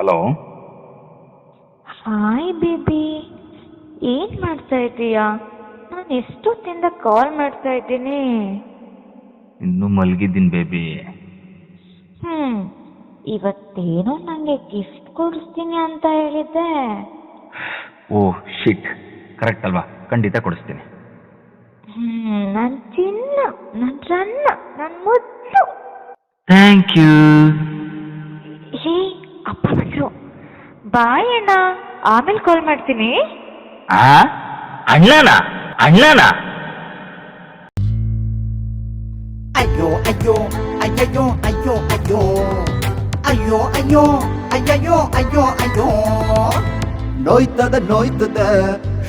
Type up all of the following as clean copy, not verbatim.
Hello. Hi baby, ಏನು ಮಾಡ್ತಾ ಇದ್ದೀಯಾ? ನಾನು ಎಷ್ಟೊತ್ತಿಂದ ಕಾಲ್ ಮಾಡ್ತಾ ಇದ್ದೀನಿ. ಇನ್ನೂ ಮಲಗಿದ್ದೀನಿ ಬೇಬಿ. ಇವತ್ತೇನೋ ನನಗೆ ಗಿಫ್ಟ್ ಕೊಡಿಸ್ತೀನಿ ಅಂತ ಹೇಳಿದ್ದೆ. ಓಹ್ ಶಿಟ್, ಕರೆಕ್ಟ್ ಅಲ್ವಾ? ಖಂಡಿತ ಕೊಡಿಸ್ತೀನಿ. ನನ್ನ ಚಿನ್ನ, ನನ್ನ ರನ್ನ, ನನ್ನ ಮುದ್ದು. Thank you. ಹೇ, ಅಪ್ಪ ಬಂದ್ರು. ಬಾಯ್ ಅಣ್ಣ, ಆಮೇಲೆ ಕಾಲ್ ಮಾಡ್ತೀನಿ. ಅಣ್ಣನಾ? ಅಯ್ಯೋ ಅಯ್ಯೋ ಅಯ್ಯಯ್ಯೋ ಅಯ್ಯೋ ಅಯ್ಯೋ ಅಯ್ಯೋ ಅಯ್ಯೋ ಅಯ್ಯಯ್ಯೋ ಅಯ್ಯೋ ಅಯ್ಯೋ ನೋಯ್ತದ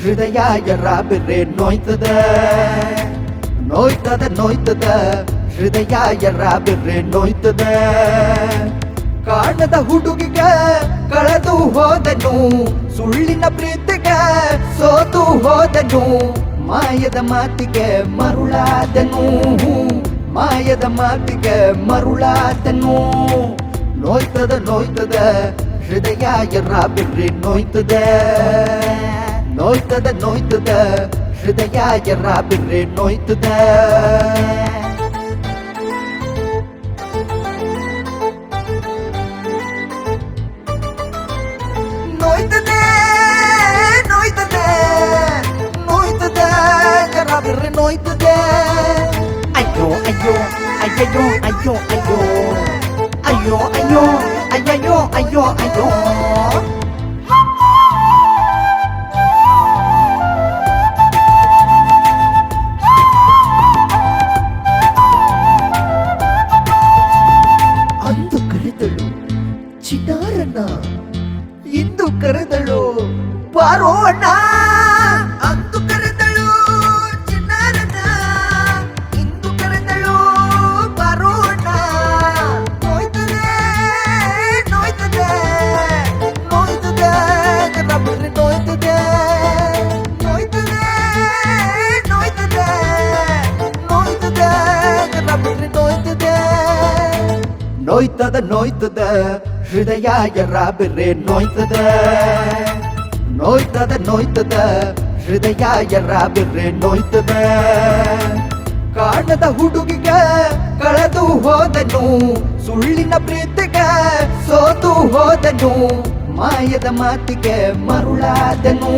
ಹೃದಯ ಎರಾಬಿರೆ ನೋಯ್ತದ ಹೃದಯ ಎರಾಬಿರೆ ನೋಯ್ತದ. ಕಾಣದ ಹುಡುಗಿಗೆ ಕಳೆದು ಹೋದನು, ಸುಳ್ಳಿನ ಪ್ರೀತಿಗೆ ಸೋತು ಹೋದನು, ಮಾಯದ ಮಾತಿಗೆ ಮರುಳಾದನು, ನೋಯ್ತದ ಹೃದಯ ಎರಾಬಿರ್ರಿ ನೋಯ್ತದ ಹೃದಯ ಎರಾಬಿರ್ರಿ ನೋಯ್ತದ. ಎರಾಬಿರ್ರಿ ನೋಯ್ತದ. ಅಯ್ಯೋ ಅಯ್ಯೋ ಅಯ್ಯಯ್ಯೋ ಅಯ್ಯೋ ಅಯ್ಯೋ ಅಯ್ಯೋ ಅಯ್ಯೋ ಅಯ್ಯಯ್ಯೋ ಅಯ್ಯೋ ಅಯ್ಯೋ. ಅಂದು ಕರೆದಳು ಚಿನ್ನಾರನ್ನ, ಇಂದು ಕರೆದಳು ಬಾರೋ ಅಣ್ಣ. ಅಂದು ಕರೆದಳು ಚಿನ್ನಾರನ್ನ, ಇಂದು ಕರೆದಳು ಬಾರೋ ಅಣ್ಣ. ನೋಯ್ತದೆ ಎರಾಬಿರ್ರಿ ನೋಯ್ತದೆ ಎರಾಬಿರ್ರಿ ನೋಯ್ತದೆ. ನೋಯ್ತದ ಹೃದಯ ಎರಾಬಿರ್ರಿ ನೋಯ್ತದ ಹೃದಯ ಎರಾಬಿರ್ರಿ ನೋಯ್ತದ. ಕಾಣದ ಹುಡುಗಿಗೆ ಕಳೆದು ಹೋದನು, ಸುಳ್ಳಿನ ಪ್ರೀತಿಗೆ ಸೋತು ಹೋದನು, ಮಾಯದ ಮಾತಿಗೆ ಮರುಳಾದನು,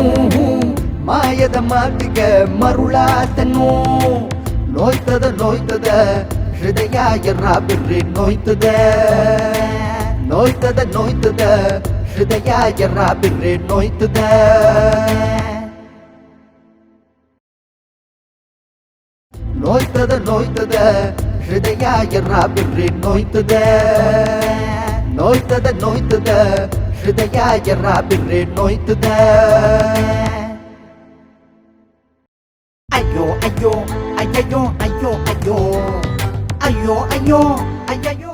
ನೋಯ್ತದ ಹೃದಯ ಎರಾಬಿರ್ರಿ ನೋಯ್ತದ ಹೃದಯ ಎರಾಬಿರ್ರಿ ನೋಯ್ತದ. ಹೃದಯ ಎರಾಬಿರ್ರಿ ನೋಯ್ತದ ಹೃದಯ ಎರಾಬಿರ್ರಿ ನೋಯ್ತದ. ಅಯ್ಯೋ ಅಯ್ಯೋ ಅಯ್ಯಯ್ಯೋ ಅಯ್ಯೋ ಅಯ್ಯೋ ಅಯ್ಯೋ ಅಯ್ಯೋ ಅಯ್ಯಯ್ಯೋ.